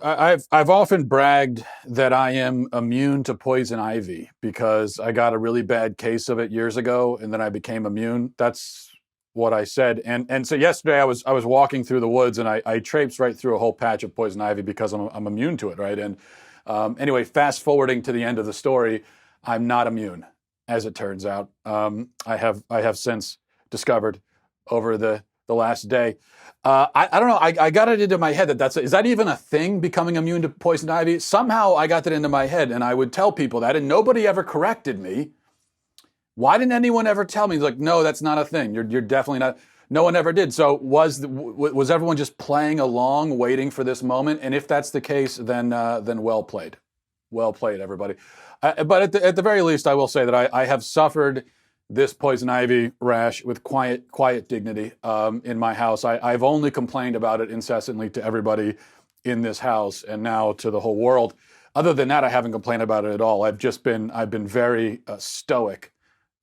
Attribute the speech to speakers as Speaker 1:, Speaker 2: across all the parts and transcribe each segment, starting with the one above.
Speaker 1: I've often bragged that I am immune to poison ivy because I got a really bad case of it years ago, and then I became immune. That's what I said. And so yesterday I was walking through the woods, and I traipsed right through a whole patch of poison ivy because I'm immune to it, right? And anyway, fast forwarding to the end of the story, I'm not immune, as it turns out. I have since discovered over the last day. I don't know. I got it into my head that is that even a thing? Becoming immune to poison ivy? Somehow I got that into my head, and I would tell people that, and nobody ever corrected me. Why didn't anyone ever tell me? It's like, no, that's not a thing. You're definitely not. No one ever did. So was everyone just playing along, waiting for this moment? And if that's the case, then well played, everybody. But at the very least, I will say that I have suffered this poison ivy rash with quiet dignity in my house. I've only complained about it incessantly to everybody in this house and now to the whole world. Other than that, I haven't complained about it at all. I've been very stoic,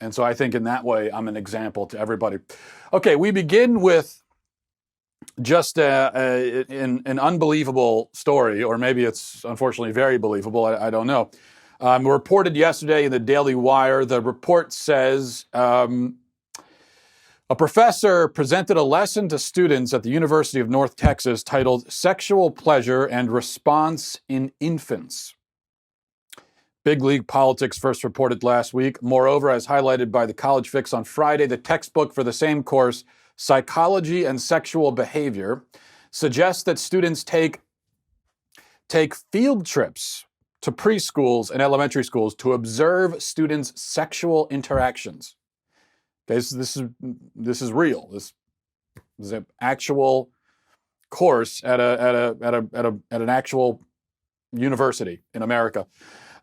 Speaker 1: and so I think in that way I'm an example to everybody. Okay, we begin with just an unbelievable story, or maybe it's unfortunately very believable. I don't know. Reported yesterday in the Daily Wire, the report says a professor presented a lesson to students at the University of North Texas titled Sexual Pleasure and Response in Infants. Big League Politics first reported last week. Moreover, as highlighted by the College Fix on Friday, the textbook for the same course, Psychology and Sexual Behavior, suggests that students take field trips to preschools and elementary schools to observe students' sexual interactions. Okay, so this is real. This is an actual course at an actual university in America.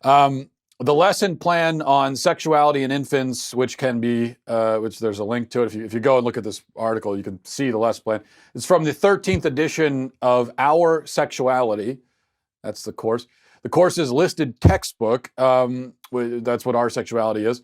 Speaker 1: The lesson plan on sexuality in infants, which can be, which there's a link to it. If you go and look at this article, you can see the lesson plan. It's from the 13th edition of Our Sexuality. That's the course. The course's listed textbook. That's what Our Sexuality is.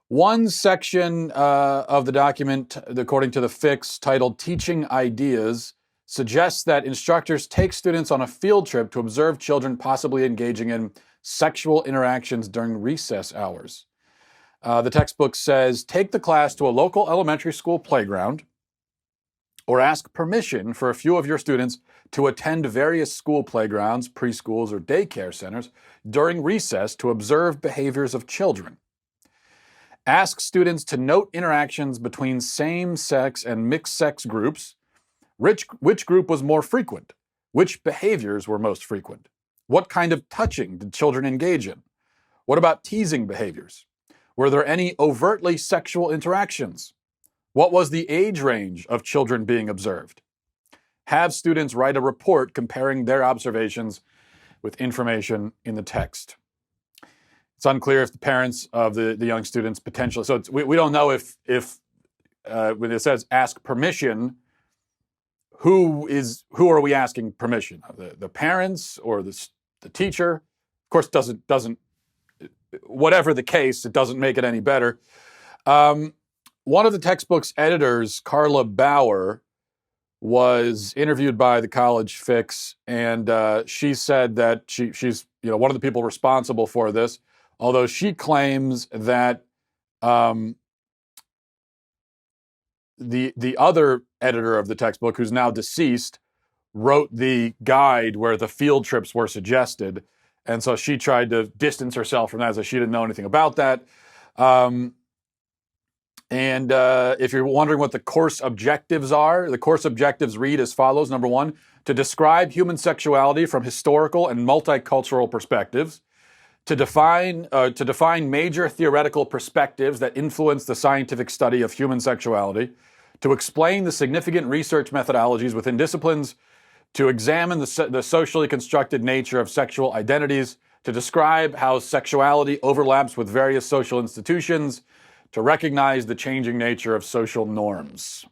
Speaker 1: One section of the document, according to the Fix, titled Teaching Ideas, suggests that instructors take students on a field trip to observe children possibly engaging in sexual interactions during recess hours. The textbook says, take the class to a local elementary school playground or ask permission for a few of your students to attend various school playgrounds, preschools, or daycare centers during recess to observe behaviors of children. Ask students to note interactions between same-sex and mixed-sex groups. Which group was more frequent? Which behaviors were most frequent? What kind of touching did children engage in? What about teasing behaviors? Were there any overtly sexual interactions? What was the age range of children being observed? Have students write a report comparing their observations with information in the text. It's unclear if the parents of the young students potentially, so we don't know if when it says ask permission, who are we asking permission? The parents or the teacher? Of course, doesn't whatever the case, it doesn't make it any better. One of the textbook's editors, Carla Bauer, was interviewed by the College Fix, and she said that she's one of the people responsible for this, although she claims that the other editor of the textbook, who's now deceased, wrote the guide where the field trips were suggested, and so she tried to distance herself from that, so she didn't know anything about that. And if you're wondering what the course objectives are, the course objectives read as follows. Number one, to describe human sexuality from historical and multicultural perspectives, to define major theoretical perspectives that influence the scientific study of human sexuality, to explain the significant research methodologies within disciplines, to examine the socially constructed nature of sexual identities, to describe how sexuality overlaps with various social institutions, to recognize the changing nature of social norms.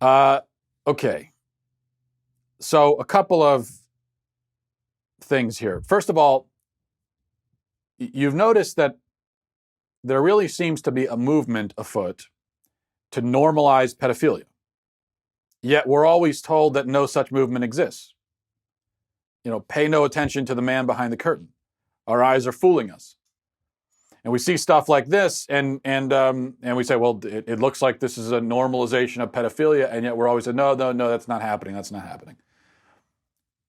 Speaker 1: Okay. So a couple of things here. First of all, you've noticed that there really seems to be a movement afoot to normalize pedophilia. Yet we're always told that no such movement exists. Pay no attention to the man behind the curtain. Our eyes are fooling us. And we see stuff like this, and we say, well, it looks like this is a normalization of pedophilia, and yet we're always saying, no, that's not happening. That's not happening.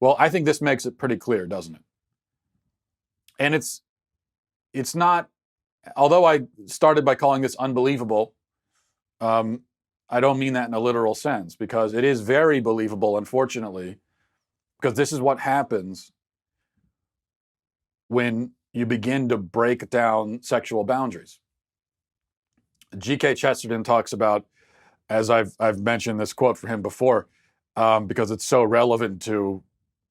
Speaker 1: Well, I think this makes it pretty clear, doesn't it? And it's not. Although I started by calling this unbelievable, I don't mean that in a literal sense, because it is very believable, unfortunately, because this is what happens when you begin to break down sexual boundaries. G.K. Chesterton talks about, as I've mentioned this quote from him before, because it's so relevant to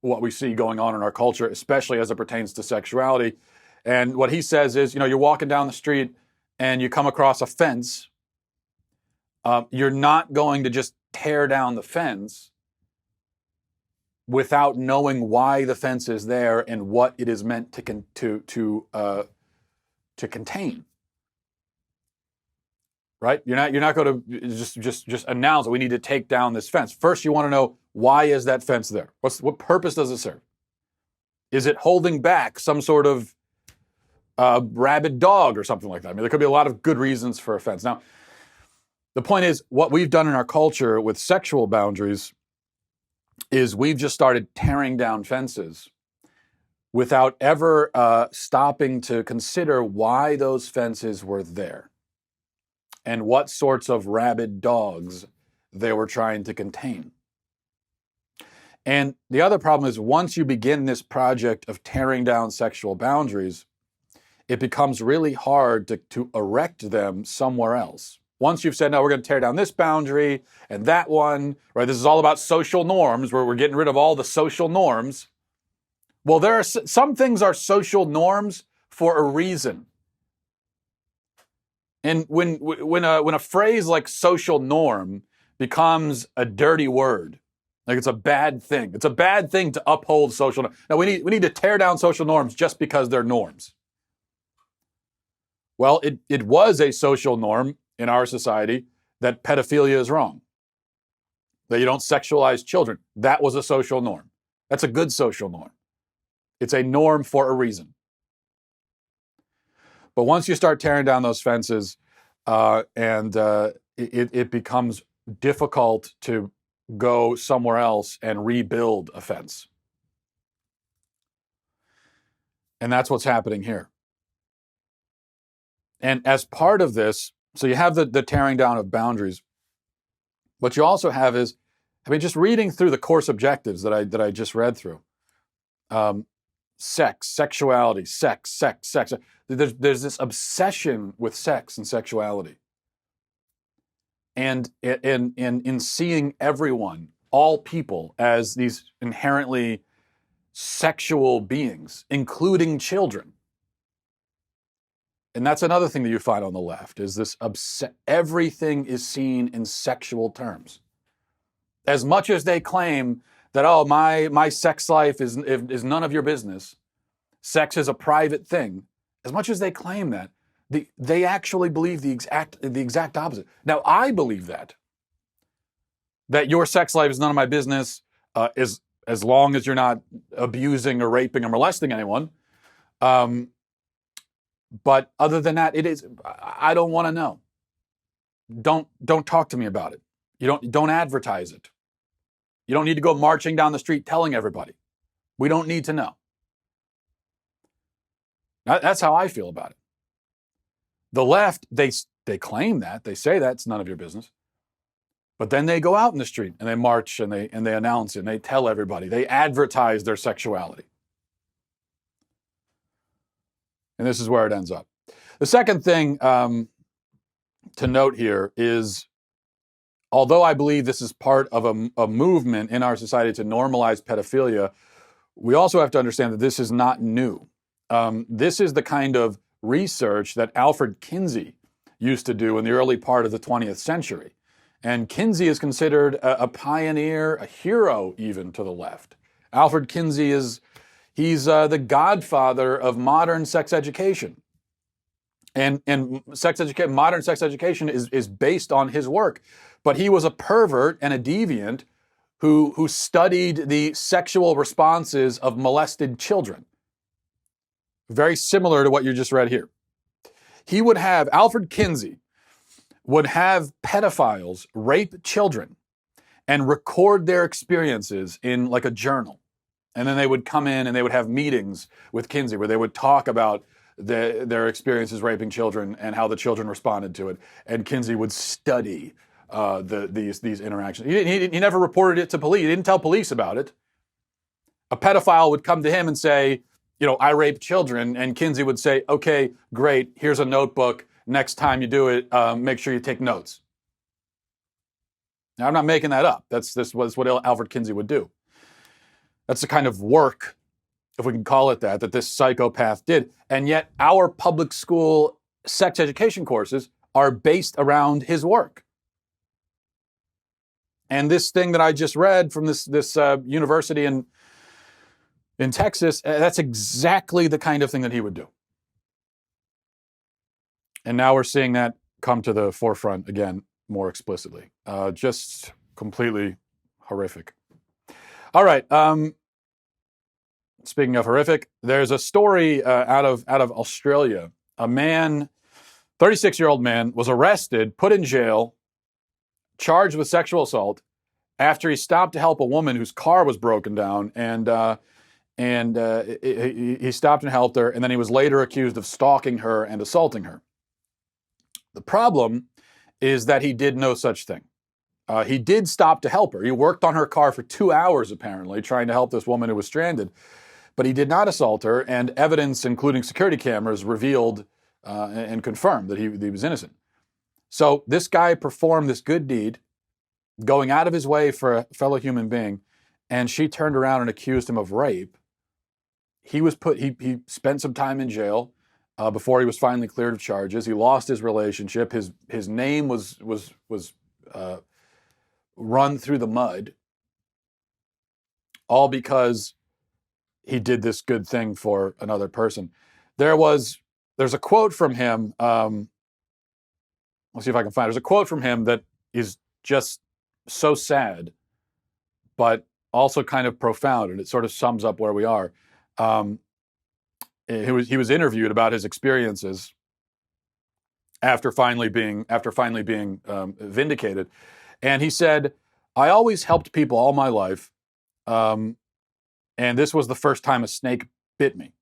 Speaker 1: what we see going on in our culture, especially as it pertains to sexuality. And what he says is, you're walking down the street and you come across a fence. You're not going to just tear down the fence without knowing why the fence is there and what it is meant to contain. Right? You're not going to just announce that we need to take down this fence. First, you want to know, why is that fence there? What purpose does it serve? Is it holding back some sort of rabid dog or something like that? I mean, there could be a lot of good reasons for a fence. Now, the point is, what we've done in our culture with sexual boundaries is we've just started tearing down fences without ever stopping to consider why those fences were there and what sorts of rabid dogs they were trying to contain. And the other problem is, once you begin this project of tearing down sexual boundaries, it becomes really hard to erect them somewhere else. Once you've said, no, we're going to tear down this boundary and that one, right? This is all about social norms, where we're getting rid of all the social norms. Well, there are some things are social norms for a reason. And when a phrase like social norm becomes a dirty word, like it's a bad thing. It's a bad thing to uphold social norms. Now, we need to tear down social norms just because they're norms. Well, it was a social norm in our society that pedophilia is wrong, that you don't sexualize children. That was a social norm. That's a good social norm. It's a norm for a reason. But once you start tearing down those fences, it becomes difficult to go somewhere else and rebuild a fence. And that's what's happening here. And as part of this, so you have the tearing down of boundaries. What you also have is, just reading through the course objectives that I just read through. Sex, sexuality, sex. There's this obsession with sex and sexuality. And in seeing everyone, all people, as these inherently sexual beings, including children. And that's another thing that you find on the left, is this everything is seen in sexual terms. As much as they claim that, oh, my sex life is none of your business, sex is a private thing, as much as they claim that, they actually believe the exact opposite. Now, I believe that your sex life is none of my business, as long as you're not abusing or raping or molesting anyone. But other than that, I don't want to know. Don't talk to me about it. You don't advertise it. You don't need to go marching down the street telling everybody. We don't need to know. That's how I feel about it. The left, they claim that, they say that's none of your business. But then they go out in the street and they march and they announce it and they tell everybody. They advertise their sexuality. And this is where it ends up. The second thing to note here is, although I believe this is part of a movement in our society to normalize pedophilia, we also have to understand that this is not new. This is the kind of research that Alfred Kinsey used to do in the early part of the 20th century. And Kinsey is considered a pioneer, a hero even to the left. Alfred Kinsey he's the godfather of modern sex education. And modern sex education is based on his work. but he was a pervert and a deviant who studied the sexual responses of molested children. Very similar to what you just read here. He would have, Alfred Kinsey would have pedophiles rape children and record their experiences in like a journal. And then they would come in and they would have meetings with Kinsey where they would talk about their experiences raping children and how the children responded to it. And Kinsey would study these interactions. He never reported it to police. He didn't tell police about it. A pedophile would come to him and say, I rape children. And Kinsey would say, okay, great. Here's a notebook. Next time you do it, make sure you take notes. Now, I'm not making that up. That's what Alfred Kinsey would do. That's the kind of work, if we can call it that this psychopath did. And yet our public school sex education courses are based around his work. And this thing that I just read from this university in Texas, that's exactly the kind of thing that he would do. And now we're seeing that come to the forefront again more explicitly. Just completely horrific. All right. Speaking of horrific, there's a story out of Australia. A man, 36-year-old man, was arrested, put in jail, charged with sexual assault after he stopped to help a woman whose car was broken down, and he stopped and helped her, and then he was later accused of stalking her and assaulting her. The problem is that he did no such thing. He did stop to help her. He worked on her car for 2 hours, apparently, trying to help this woman who was stranded. But he did not assault her, and evidence, including security cameras, revealed and confirmed that he was innocent. So this guy performed this good deed, going out of his way for a fellow human being, and she turned around and accused him of rape. He spent some time in jail before he was finally cleared of charges. He lost his relationship. His name was run through the mud, all because he did this good thing for another person. There's a quote from him. Let's see if I can find it. There's a quote from him that is just so sad, but also kind of profound, and it sort of sums up where we are. He was interviewed about his experiences after finally being vindicated, and he said, "I always helped people all my life, and this was the first time a snake bit me."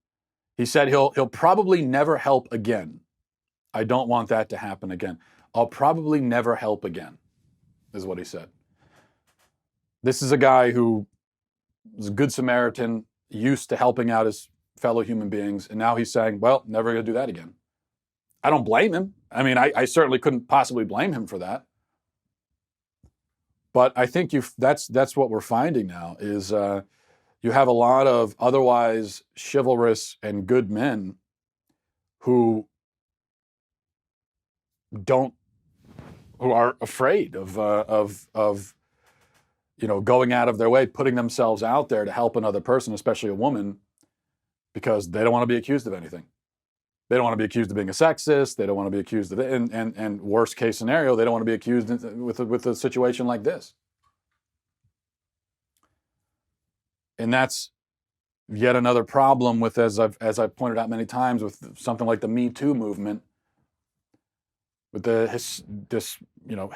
Speaker 1: He said he'll probably never help again. I don't want that to happen again. I'll probably never help again, is what he said. This is a guy who was a good Samaritan, used to helping out his fellow human beings, and now he's saying, well, never going to do that again. I don't blame him. I mean, I certainly couldn't possibly blame him for that. But I think that's what we're finding now is you have a lot of otherwise chivalrous and good men who are afraid of going out of their way, putting themselves out there to help another person, especially a woman, because they don't want to be accused of anything. They don't want to be accused of being a sexist. They don't want to be accused of it. And worst case scenario, they don't want to be accused with a situation like this. And that's yet another problem with, as I've pointed out many times, with something like the Me Too movement, with this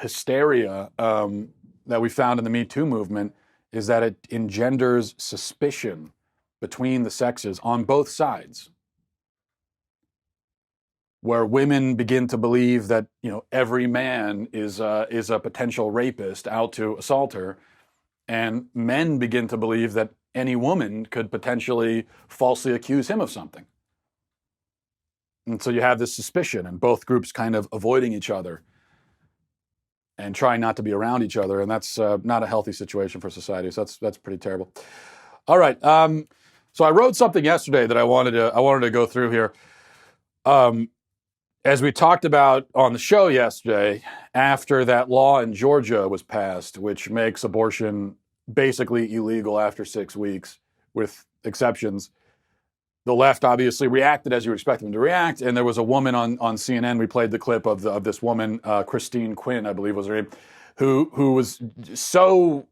Speaker 1: hysteria that we found in the Me Too movement, is that it engenders suspicion between the sexes on both sides, where women begin to believe that every man is a potential rapist out to assault her, and men begin to believe that any woman could potentially falsely accuse him of something. And so you have this suspicion, and both groups kind of avoiding each other and trying not to be around each other, and that's not a healthy situation for society. So that's pretty terrible. All right, so I wrote something yesterday that I wanted to go through here. As we talked about on the show yesterday, after that law in Georgia was passed, which makes abortion basically illegal after 6 weeks, with exceptions, the left obviously reacted as you would expect them to react. And there was a woman on CNN. We played the clip of this woman, Christine Quinn, I believe was her name, who was so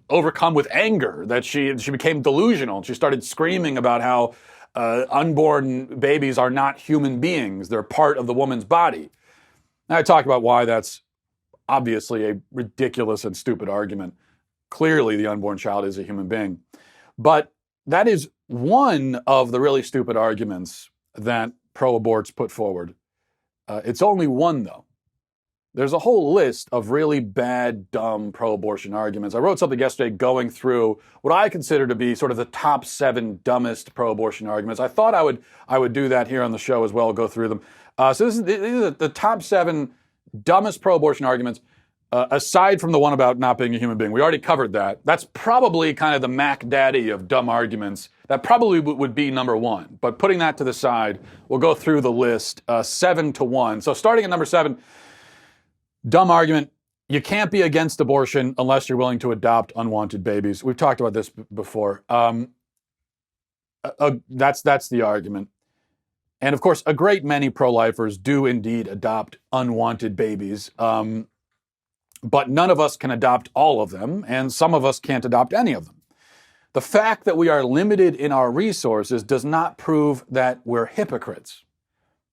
Speaker 1: overcome with anger that she became delusional. She started screaming about how unborn babies are not human beings. They're part of the woman's body. And I talked about why that's obviously a ridiculous and stupid argument. Clearly, the unborn child is a human being. But that is one of the really stupid arguments that pro-aborts put forward. It's only one, though. There's a whole list of really bad, dumb pro-abortion arguments. I wrote something yesterday going through what I consider to be sort of the top 7 dumbest pro-abortion arguments. I thought I would do that here on the show as well, go through them. So these are the top 7 dumbest pro-abortion arguments, aside from the one about not being a human being. We already covered that. That's probably kind of the Mac Daddy of dumb arguments. That probably would be number 1. But putting that to the side, we'll go through the list 7 to 1. So starting at number 7, dumb argument: you can't be against abortion unless you're willing to adopt unwanted babies. We've talked about this before. That's the argument. And of course, a great many pro-lifers do indeed adopt unwanted babies. But none of us can adopt all of them, and some of us can't adopt any of them. The fact that we are limited in our resources does not prove that we're hypocrites.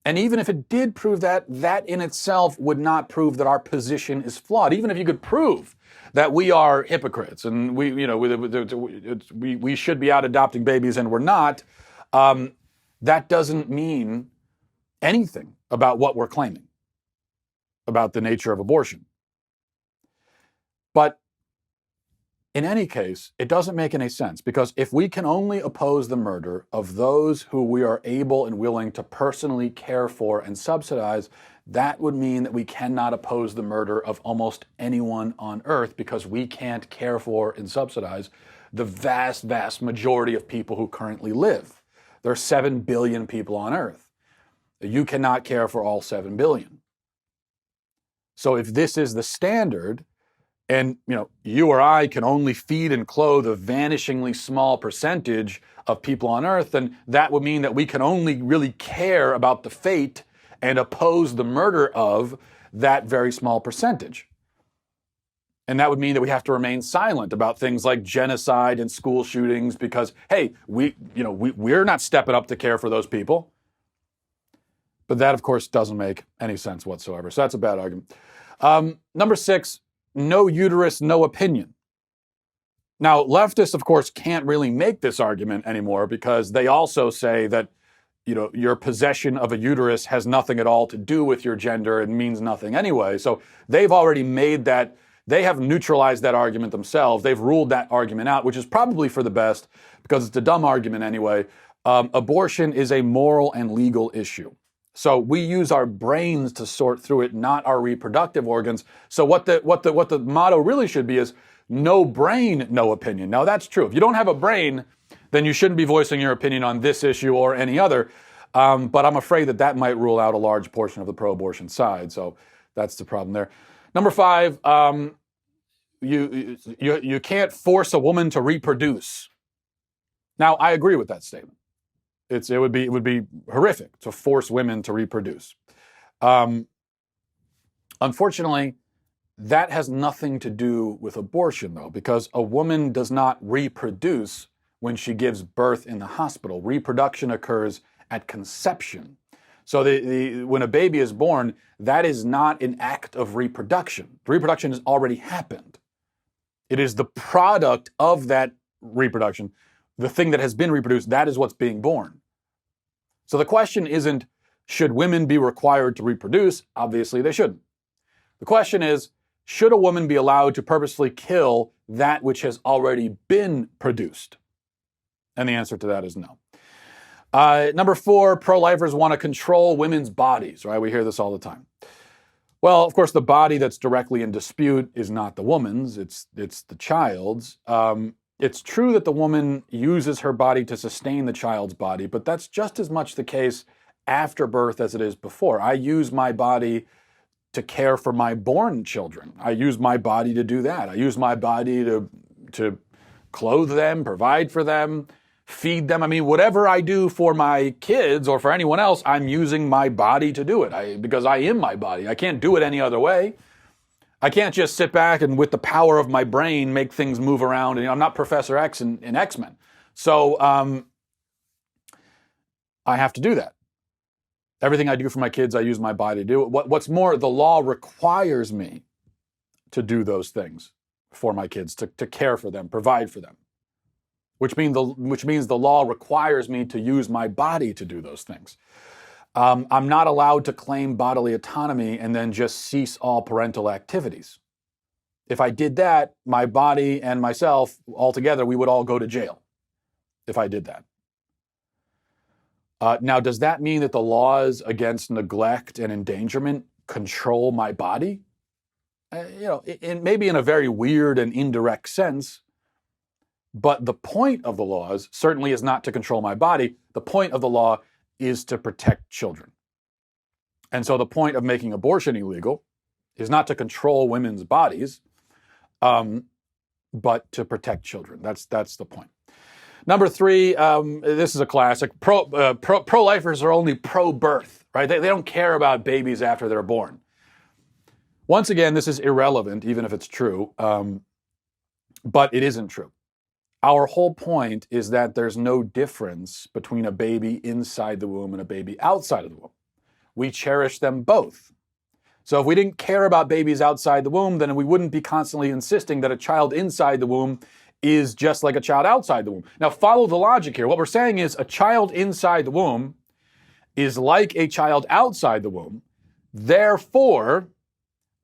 Speaker 1: And even if it did prove that, that in itself would not prove that our position is flawed. Even if you could prove that we are hypocrites and we should be out adopting babies and we're not, that doesn't mean anything about what we're claiming about the nature of abortion. But in any case, it doesn't make any sense, because if we can only oppose the murder of those who we are able and willing to personally care for and subsidize, that would mean that we cannot oppose the murder of almost anyone on earth, because we can't care for and subsidize the vast, vast majority of people who currently live. There are 7 billion people on earth. You cannot care for all 7 billion. So if this is the standard, and you or I can only feed and clothe a vanishingly small percentage of people on earth, then that would mean that we can only really care about the fate and oppose the murder of that very small percentage. And that would mean that we have to remain silent about things like genocide and school shootings, because, hey, we're not stepping up to care for those people. But that, of course, doesn't make any sense whatsoever. So that's a bad argument. Number 6, no uterus, no opinion. Now, leftists, of course, can't really make this argument anymore, because they also say that, your possession of a uterus has nothing at all to do with your gender and means nothing anyway. So they've already made that, they have neutralized that argument themselves. They've ruled that argument out, which is probably for the best, because it's a dumb argument anyway. Abortion is a moral and legal issue. So we use our brains to sort through it, not our reproductive organs. So what the motto really should be is no brain, no opinion. Now that's true. If you don't have a brain, then you shouldn't be voicing your opinion on this issue or any other. But I'm afraid that might rule out a large portion of the pro-abortion side. So that's the problem there. Number 5, you can't force a woman to reproduce. Now I agree with that statement. It would be horrific to force women to reproduce. Unfortunately, that has nothing to do with abortion, though, because a woman does not reproduce when she gives birth in the hospital. Reproduction occurs at conception. So when a baby is born, that is not an act of reproduction. The reproduction has already happened. It is the product of that reproduction, the thing that has been reproduced, that is what's being born. So the question isn't, should women be required to reproduce? Obviously, they shouldn't. The question is, should a woman be allowed to purposely kill that which has already been produced? And the answer to that is no. Number 4, pro-lifers want to control women's bodies, right? We hear this all the time. Well, of course, the body that's directly in dispute is not the woman's, it's the child's. It's true that the woman uses her body to sustain the child's body, but that's just as much the case after birth as it is before. I use my body to care for my born children. I use my body to do that. I use my body to clothe them, provide for them, feed them. I mean, whatever I do for my kids or for anyone else, I'm using my body to do it because I am my body. I can't do it any other way. I can't just sit back and with the power of my brain make things move around. And I'm not Professor X in X-Men. So I have to do that. Everything I do for my kids, I use my body to do it. What's more, the law requires me to do those things for my kids, to care for them, provide for them, which means the law requires me to use my body to do those things. I'm not allowed to claim bodily autonomy and then just cease all parental activities. If I did that, my body and myself altogether, we would all go to jail if I did that. Now, does that mean that the laws against neglect and endangerment control my body? Maybe in a very weird and indirect sense. But the point of the laws certainly is not to control my body. The point of the law is to protect children. And so the point of making abortion illegal is not to control women's bodies, but to protect children. That's the point. Number 3, this is a classic. Pro-lifers are only pro-birth, right? They don't care about babies after they're born. Once again, this is irrelevant, even if it's true, but it isn't true. Our whole point is that there's no difference between a baby inside the womb and a baby outside of the womb. We cherish them both. So if we didn't care about babies outside the womb, then we wouldn't be constantly insisting that a child inside the womb is just like a child outside the womb. Now follow the logic here. What we're saying is a child inside the womb is like a child outside the womb. Therefore,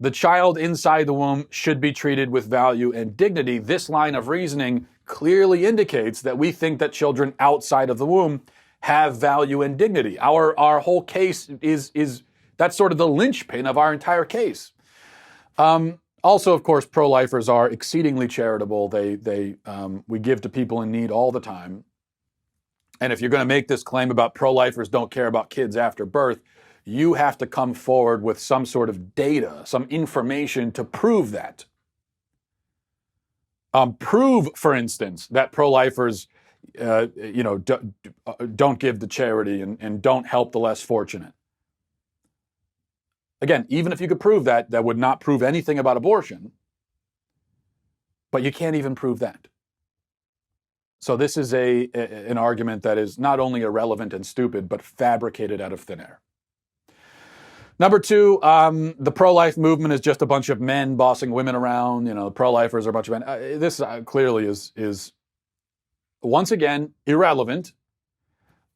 Speaker 1: the child inside the womb should be treated with value and dignity. This line of reasoning clearly indicates that we think that children outside of the womb have value and dignity. Our whole case is that's sort of the linchpin of our entire case. Also, of course, pro-lifers are exceedingly charitable. We give to people in need all the time. And if you're going to make this claim about pro-lifers don't care about kids after birth, you have to come forward with some sort of data, some information to prove that. Prove, for instance, that pro-lifers, don't give to charity and don't help the less fortunate. Again, even if you could prove that, that would not prove anything about abortion. But you can't even prove that. So this is an argument that is not only irrelevant and stupid, but fabricated out of thin air. Number 2, the pro-life movement is just a bunch of men bossing women around. The pro-lifers are a bunch of men. This clearly is once again irrelevant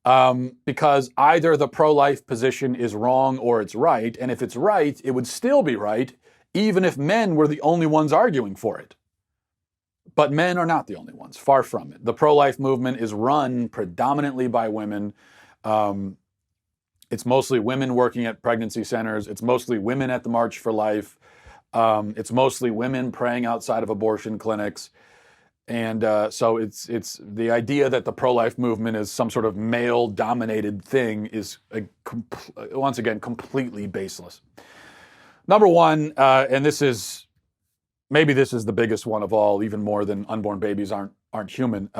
Speaker 1: because either the pro-life position is wrong or it's right. And if it's right, it would still be right, even if men were the only ones arguing for it. But men are not the only ones, far from it. The pro-life movement is run predominantly by women. It's mostly women working at pregnancy centers. It's mostly women at the March for Life. It's mostly women praying outside of abortion clinics. And so it's the idea that the pro-life movement is some sort of male-dominated thing is, once again, completely baseless. Number 1, and maybe this is the biggest one of all, even more than unborn babies aren't human.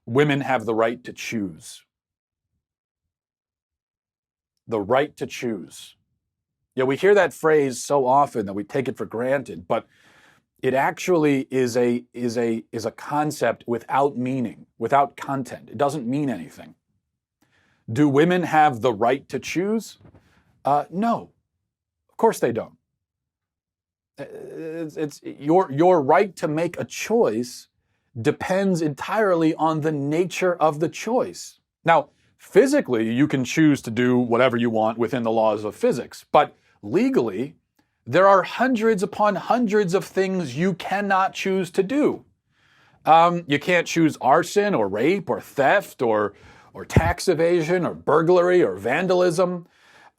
Speaker 1: Women have the right to choose. The right to choose. We hear that phrase so often that we take it for granted, but it actually is a concept without meaning, without content. It doesn't mean anything. Do women have the right to choose? No, of course they don't. It's your right to make a choice depends entirely on the nature of the choice. Now, physically, you can choose to do whatever you want within the laws of physics, but legally, there are hundreds upon hundreds of things you cannot choose to do. You can't choose arson or rape or theft or tax evasion or burglary or vandalism.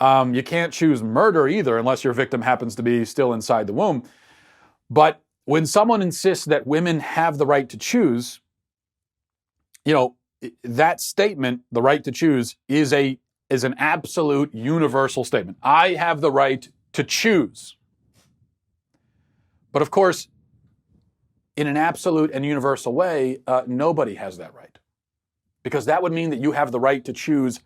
Speaker 1: You can't choose murder either unless your victim happens to be still inside the womb. But when someone insists that women have the right to choose, that statement, the right to choose, is an absolute universal statement. I have the right to choose. But of course, in an absolute and universal way, nobody has that right. Because that would mean that you have the right to choose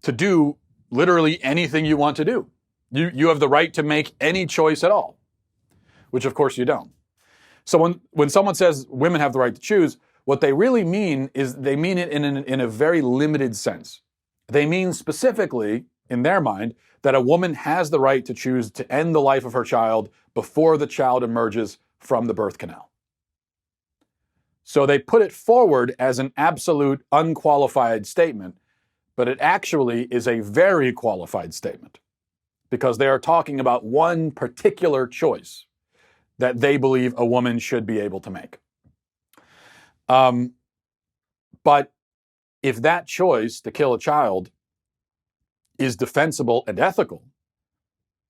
Speaker 1: to do literally anything you want to do. You have the right to make any choice at all. which of course you don't. So when someone says women have the right to choose, what they really mean is they mean it in a very limited sense. They mean specifically, in their mind, that a woman has the right to choose to end the life of her child before the child emerges from the birth canal. So they put it forward as an absolute unqualified statement, but it actually is a very qualified statement because they are talking about one particular choice that they believe a woman should be able to make. But if that choice to kill a child is defensible and ethical,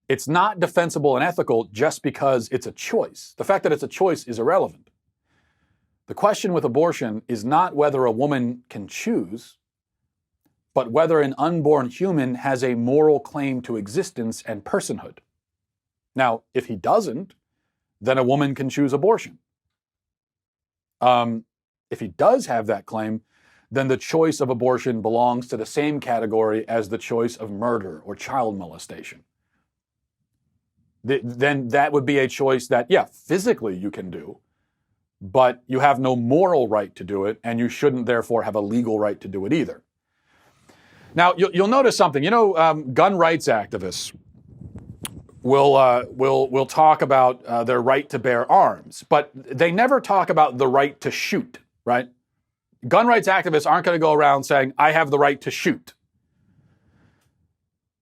Speaker 1: it's not defensible and ethical just because it's a choice. The fact that it's a choice is irrelevant. The question with abortion is not whether a woman can choose, but whether an unborn human has a moral claim to existence and personhood. Now, if he doesn't, then a woman can choose abortion. If he does have that claim, then the choice of abortion belongs to the same category as the choice of murder or child molestation. Then that would be a choice that, yeah, physically you can do, but you have no moral right to do it, and you shouldn't therefore have a legal right to do it either. Now, you'll notice something. Gun rights activists will talk about their right to bear arms, but they never talk about the right to shoot, right? Gun rights activists aren't going to go around saying, I have the right to shoot.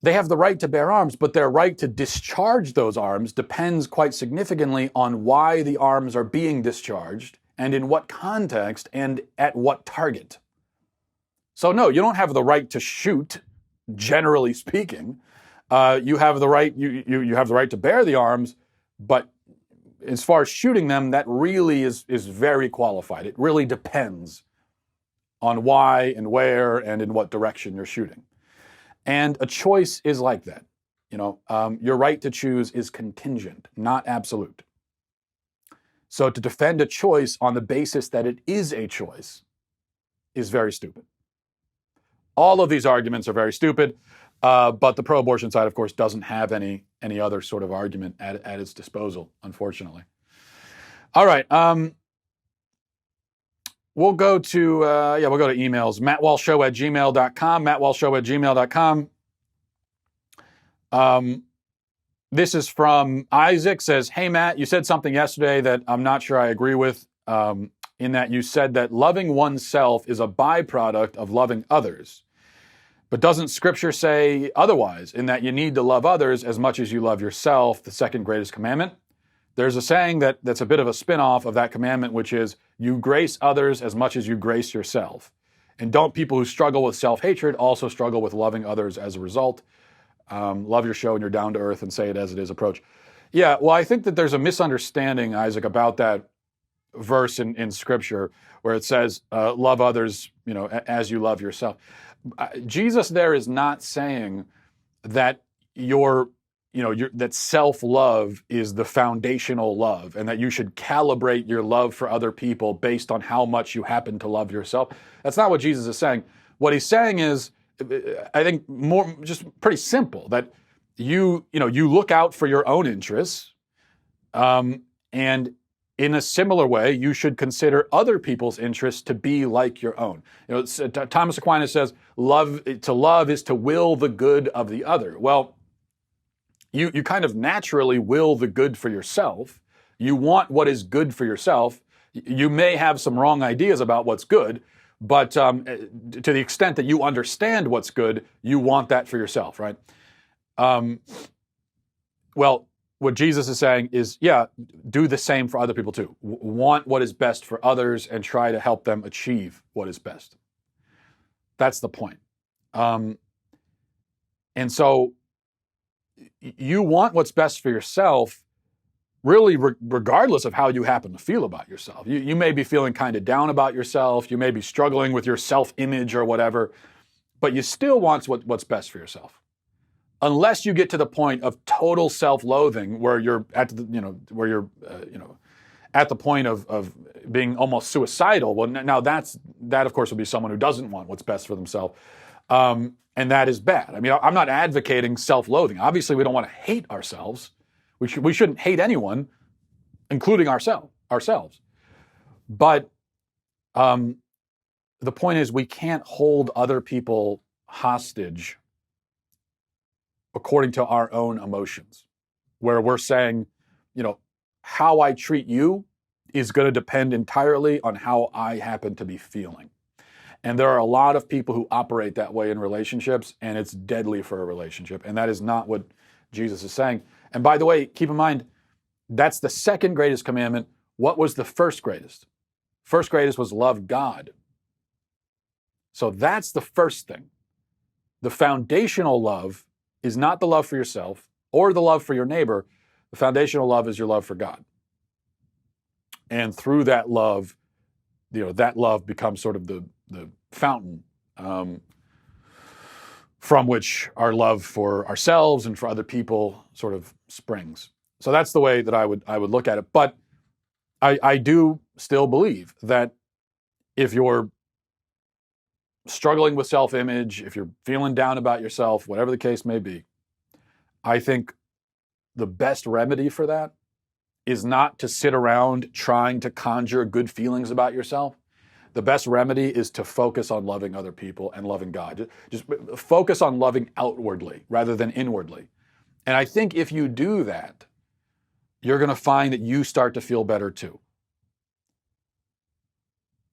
Speaker 1: They have the right to bear arms, but their right to discharge those arms depends quite significantly on why the arms are being discharged and in what context and at what target. So no, you don't have the right to shoot, generally speaking. You have the right, you have the right to bear the arms, but as far as shooting them, that really is very qualified. It really depends on why and where and in what direction you're shooting. And a choice is like that. Your right to choose is contingent, not absolute. So to defend a choice on the basis that it is a choice is very stupid. All of these arguments are very stupid, but the pro-abortion side, of course, doesn't have any other sort of argument at its disposal, unfortunately. All right. We'll go to emails. mattwalshshow@gmail.com. mattwalshshow@gmail.com. This is from Isaac. Says, hey, Matt, you said something yesterday that I'm not sure I agree with, in that you said that loving oneself is a byproduct of loving others. But doesn't Scripture say otherwise, in that you need to love others as much as you love yourself, the second greatest commandment? There's a saying that's a bit of a spin-off of that commandment, which is, you grace others as much as you grace yourself. And don't people who struggle with self-hatred also struggle with loving others as a result? Love your show and your down-to-earth and say it as it is approach. Yeah, well, I think that there's a misunderstanding, Isaac, about that verse in Scripture where it says, love others, as you love yourself. Jesus there is not saying that that self-love is the foundational love and that you should calibrate your love for other people based on how much you happen to love yourself. That's not what Jesus is saying. What he's saying is, I think, more just pretty simple, that you look out for your own interests, and in a similar way, you should consider other people's interests to be like your own. Thomas Aquinas says, to love is to will the good of the other. Well, you kind of naturally will the good for yourself. You want what is good for yourself. You may have some wrong ideas about what's good, but to the extent that you understand what's good, you want that for yourself, right? Well, what Jesus is saying is, yeah, do the same for other people too. Want what is best for others and try to help them achieve what is best. That's the point. And so you want what's best for yourself, really regardless of how you happen to feel about yourself. You may be feeling kind of down about yourself. You may be struggling with your self-image or whatever, but you still want what's best for yourself. Unless you get to the point of total self-loathing, where you're at at the point of being almost suicidal. Well, now that of course would be someone who doesn't want what's best for themselves, and that is bad. I mean, I'm not advocating self-loathing. Obviously, we don't want to hate ourselves. We shouldn't hate anyone, including ourselves. But the point is, we can't hold other people hostage according to our own emotions, where we're saying, how I treat you is going to depend entirely on how I happen to be feeling. And there are a lot of people who operate that way in relationships, and it's deadly for a relationship. And that is not what Jesus is saying. And by the way, keep in mind, that's the second greatest commandment. What was the first greatest? First greatest was love God. So that's the first thing. The foundational love is not the love for yourself or the love for your neighbor. The foundational love is your love for God. And through that love, that love becomes sort of the fountain from which our love for ourselves and for other people sort of springs. So that's the way that I would look at it. But I do still believe that if you're struggling with self-image, if you're feeling down about yourself, whatever the case may be, I think the best remedy for that is not to sit around trying to conjure good feelings about yourself. The best remedy is to focus on loving other people and loving God. Just focus on loving outwardly rather than inwardly. And I think if you do that, you're going to find that you start to feel better too.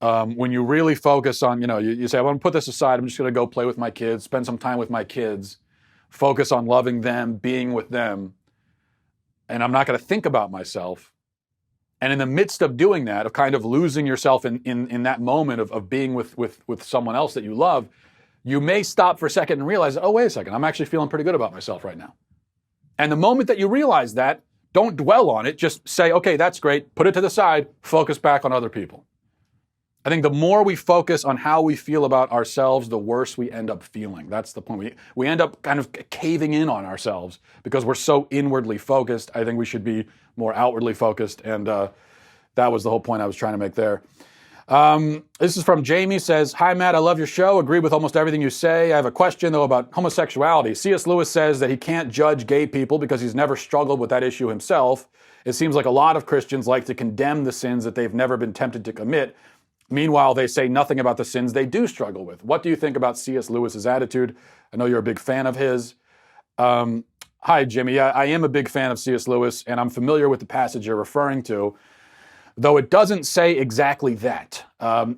Speaker 1: When you really focus on, you say, I want to put this aside. I'm just going to go play with my kids, spend some time with my kids, focus on loving them, being with them, and I'm not going to think about myself. And in the midst of doing that, of kind of losing yourself in that moment of being with someone else that you love, you may stop for a second and realize, oh, wait a second, I'm actually feeling pretty good about myself right now. And the moment that you realize that, don't dwell on it. Just say, okay, that's great. Put it to the side. Focus back on other people. I think the more we focus on how we feel about ourselves, the worse we end up feeling. That's the point. We end up kind of caving in on ourselves because we're so inwardly focused. I think we should be more outwardly focused. And that was the whole point I was trying to make there. This is from Jamie, says, hi, Matt, I love your show. Agree with almost everything you say. I have a question, though, about homosexuality. C.S. Lewis says that he can't judge gay people because he's never struggled with that issue himself. It seems like a lot of Christians like to condemn the sins that they've never been tempted to commit. Meanwhile, they say nothing about the sins they do struggle with. What do you think about C.S. Lewis's attitude? I know you're a big fan of his. Hi, Jimmy. Yeah, I am a big fan of C.S. Lewis, and I'm familiar with the passage you're referring to, though it doesn't say exactly that.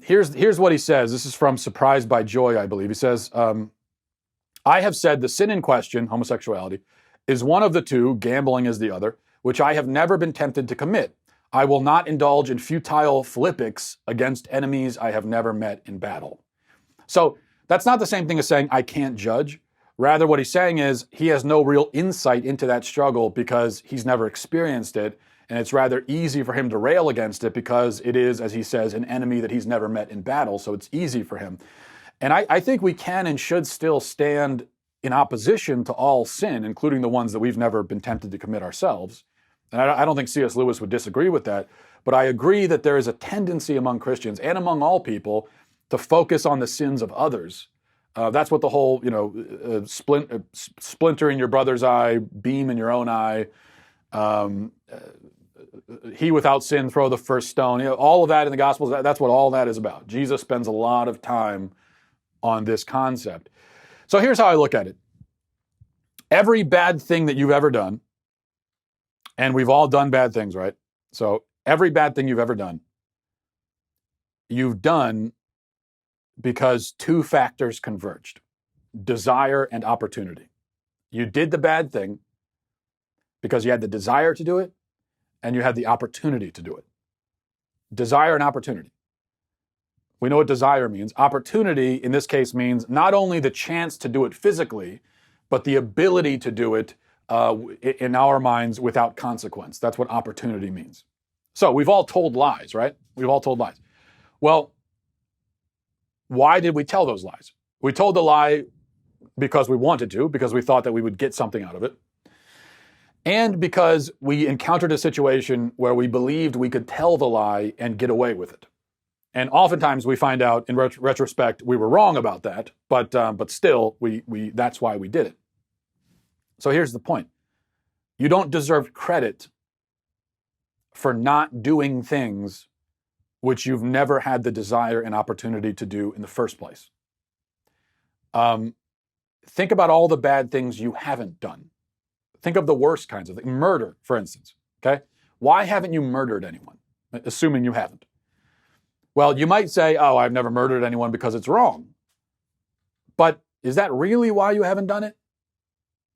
Speaker 1: Here's what he says. This is from Surprised by Joy, I believe. He says, I have said the sin in question, homosexuality, is one of the two, gambling is the other, which I have never been tempted to commit. I will not indulge in futile philippics against enemies I have never met in battle. So that's not the same thing as saying I can't judge. Rather, what he's saying is he has no real insight into that struggle because he's never experienced it. And it's rather easy for him to rail against it because it is, as he says, an enemy that he's never met in battle. So it's easy for him. And I think we can and should still stand in opposition to all sin, including the ones that we've never been tempted to commit ourselves. And I don't think C.S. Lewis would disagree with that. But I agree that there is a tendency among Christians and among all people to focus on the sins of others. That's what the whole, splinter in your brother's eye, beam in your own eye, he without sin throw the first stone. All of that in the Gospels, that's what all that is about. Jesus spends a lot of time on this concept. So here's how I look at it. Every bad thing that you've ever done, and we've all done bad things, right? So every bad thing you've ever done, you've done because two factors converged: desire and opportunity. You did the bad thing because you had the desire to do it, and you had the opportunity to do it. Desire and opportunity. We know what desire means. Opportunity, in this case, means not only the chance to do it physically, but the ability to do it in our minds without consequence. That's what opportunity means. So we've all told lies, right? We've all told lies. Well, why did we tell those lies? We told the lie because we wanted to, because we thought that we would get something out of it. And because we encountered a situation where we believed we could tell the lie and get away with it. And oftentimes we find out in retrospect we were wrong about that, but still we that's why we did it. So here's the point. You don't deserve credit for not doing things which you've never had the desire and opportunity to do in the first place. Think about all the bad things you haven't done. Think of the worst kinds of things. Murder, for instance. Okay? Why haven't you murdered anyone? Assuming you haven't. Well, you might say, oh, I've never murdered anyone because it's wrong. But is that really why you haven't done it?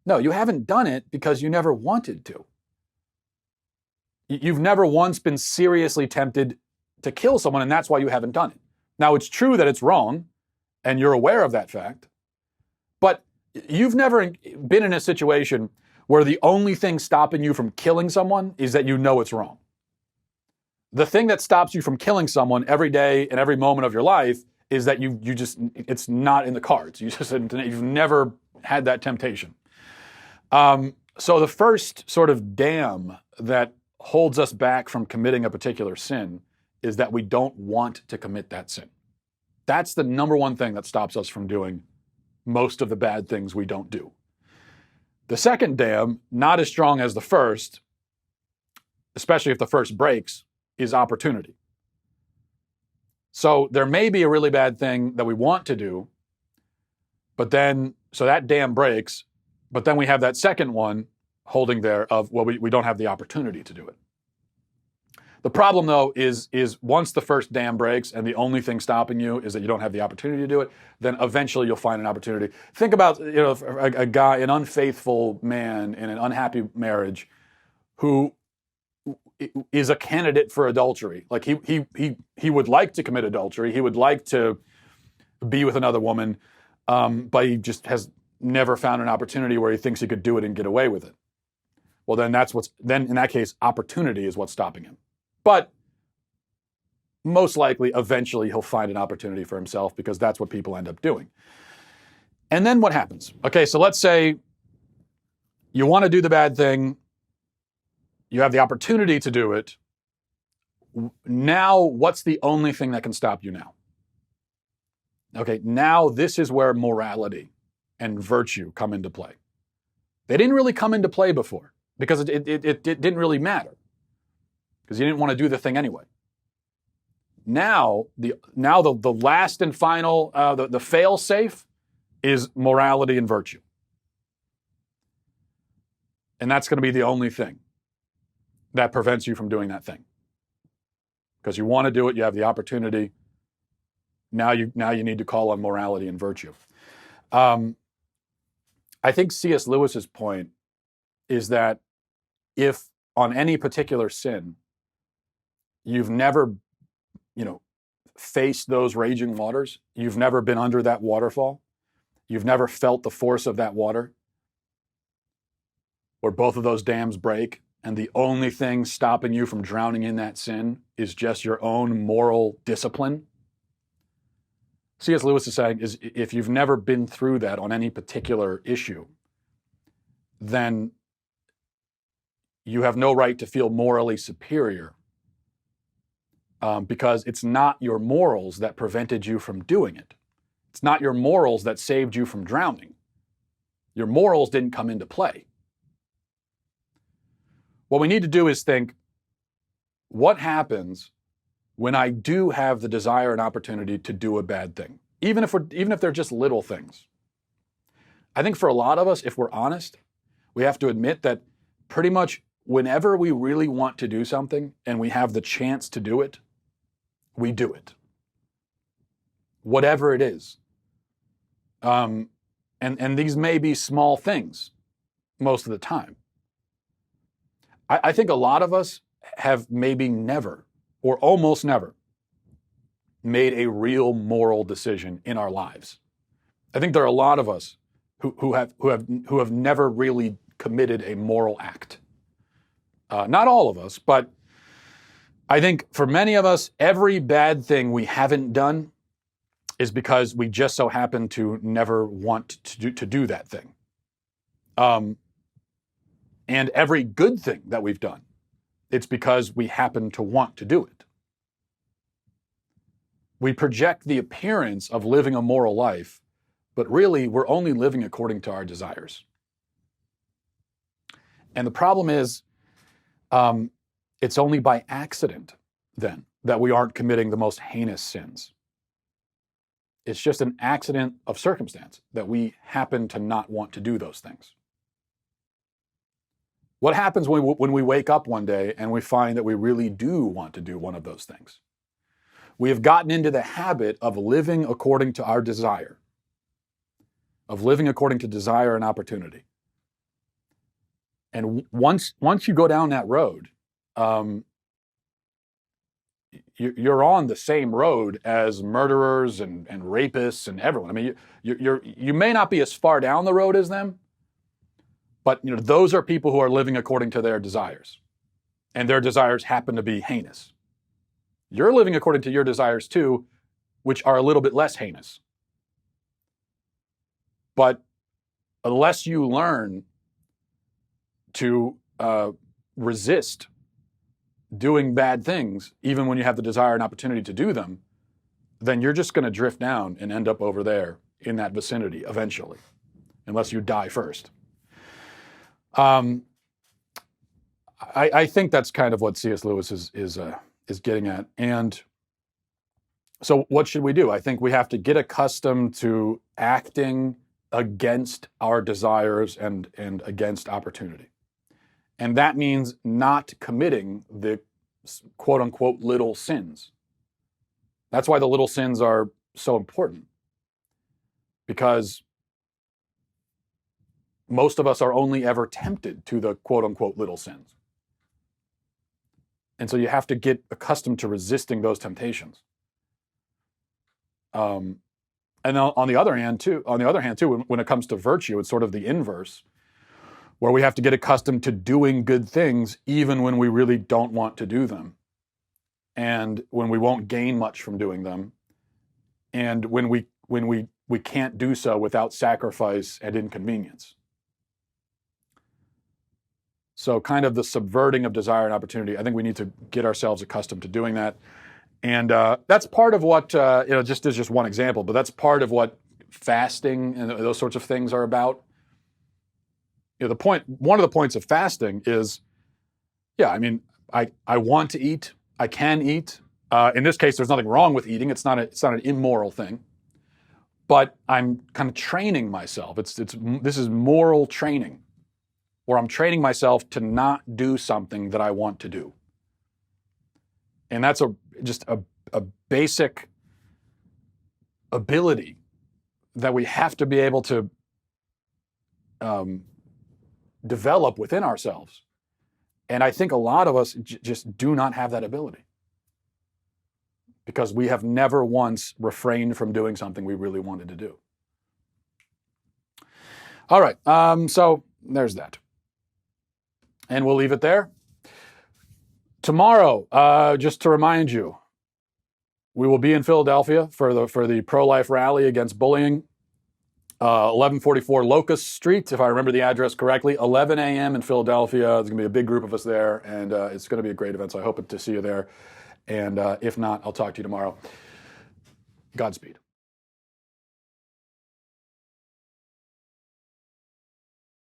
Speaker 1: No, you haven't done it because you never wanted to. You've never once been seriously tempted to kill someone, and that's why you haven't done it. Now, it's true that it's wrong, and you're aware of that fact, but you've never been in a situation where the only thing stopping you from killing someone is that you know it's wrong. The thing that stops you from killing someone every day and every moment of your life is that you just, it's not in the cards. You've never had that temptation. So the first sort of dam that holds us back from committing a particular sin is that we don't want to commit that sin. That's the number one thing that stops us from doing most of the bad things we don't do. The second dam, not as strong as the first, especially if the first breaks, is opportunity. So there may be a really bad thing that we want to do, but then, so that dam breaks, but then we have that second one holding there of, well, we don't have the opportunity to do it. The problem, though, is once the first dam breaks and the only thing stopping you is that you don't have the opportunity to do it, then eventually you'll find an opportunity. Think about, a guy, an unfaithful man in an unhappy marriage who is a candidate for adultery. Like he would like to commit adultery. He would like to be with another woman, but he just has never found an opportunity where he thinks he could do it and get away with it. Well, then then in that case, opportunity is what's stopping him. But most likely, eventually, he'll find an opportunity for himself because that's what people end up doing. And then what happens? Okay, so let's say you want to do the bad thing. You have the opportunity to do it. Now, what's the only thing that can stop you now? Okay, now this is where morality and virtue come into play. They didn't really come into play before because it didn't really matter, because you didn't want to do the thing anyway. Now the last and final, the fail-safe is morality and virtue. And that's going to be the only thing that prevents you from doing that thing. Because you want to do it, you have the opportunity. Now you need to call on morality and virtue. I think C.S. Lewis's point is that if on any particular sin, you've never, faced those raging waters, you've never been under that waterfall, you've never felt the force of that water, where both of those dams break, and the only thing stopping you from drowning in that sin is just your own moral discipline. C.S. Lewis is saying is if you've never been through that on any particular issue, then you have no right to feel morally superior, because it's not your morals that prevented you from doing it. It's not your morals that saved you from drowning. Your morals didn't come into play. What we need to do is think, what happens when I do have the desire and opportunity to do a bad thing, even if they're just little things? I think for a lot of us, if we're honest, we have to admit that pretty much whenever we really want to do something and we have the chance to do it, we do it. Whatever it is. And these may be small things most of the time. I think a lot of us have maybe never, or almost never, made a real moral decision in our lives. I think there are a lot of us who have never really committed a moral act. Not all of us, but I think for many of us, every bad thing we haven't done is because we just so happen to never want to do that thing. And every good thing that we've done, it's because we happen to want to do it. We project the appearance of living a moral life, but really we're only living according to our desires. And the problem is, it's only by accident, then, that we aren't committing the most heinous sins. It's just an accident of circumstance that we happen to not want to do those things. What happens when we wake up one day and we find that we really do want to do one of those things? We have gotten into the habit of living according to our desire, of living according to desire and opportunity. And once you go down that road, you're on the same road as murderers and rapists and everyone. I mean, you may not be as far down the road as them, but those are people who are living according to their desires, and their desires happen to be heinous. You're living according to your desires too, which are a little bit less heinous. But unless you learn to resist doing bad things, even when you have the desire and opportunity to do them, then you're just going to drift down and end up over there in that vicinity eventually, unless you die first. I think that's kind of what C.S. Lewis is getting at. And so what should we do? I think we have to get accustomed to acting against our desires and against opportunity. And that means not committing the quote unquote little sins. That's why the little sins are so important, because most of us are only ever tempted to the quote unquote little sins. And so you have to get accustomed to resisting those temptations. And on the other hand too, when it comes to virtue, it's sort of the inverse, where we have to get accustomed to doing good things even when we really don't want to do them, and when we won't gain much from doing them, and when we can't do so without sacrifice and inconvenience. So kind of the subverting of desire and opportunity, I think we need to get ourselves accustomed to doing that. And that's part of what, just as just one example, but that's part of what fasting and those sorts of things are about. One of the points of fasting is, I want to eat, I can eat. In this case, there's nothing wrong with eating. It's not an immoral thing, but I'm kind of training myself. This is moral training, where I'm training myself to not do something that I want to do. And that's just a basic ability that we have to be able to develop within ourselves. And I think a lot of us just do not have that ability, because we have never once refrained from doing something we really wanted to do. All right, so there's that. And we'll leave it there. Tomorrow, just to remind you, we will be in Philadelphia for the pro-life rally against bullying. 1144 Locust Street, if I remember the address correctly, 11 a.m. in Philadelphia. There's going to be a big group of us there, and it's going to be a great event, so I hope to see you there. And if not, I'll talk to you tomorrow. Godspeed.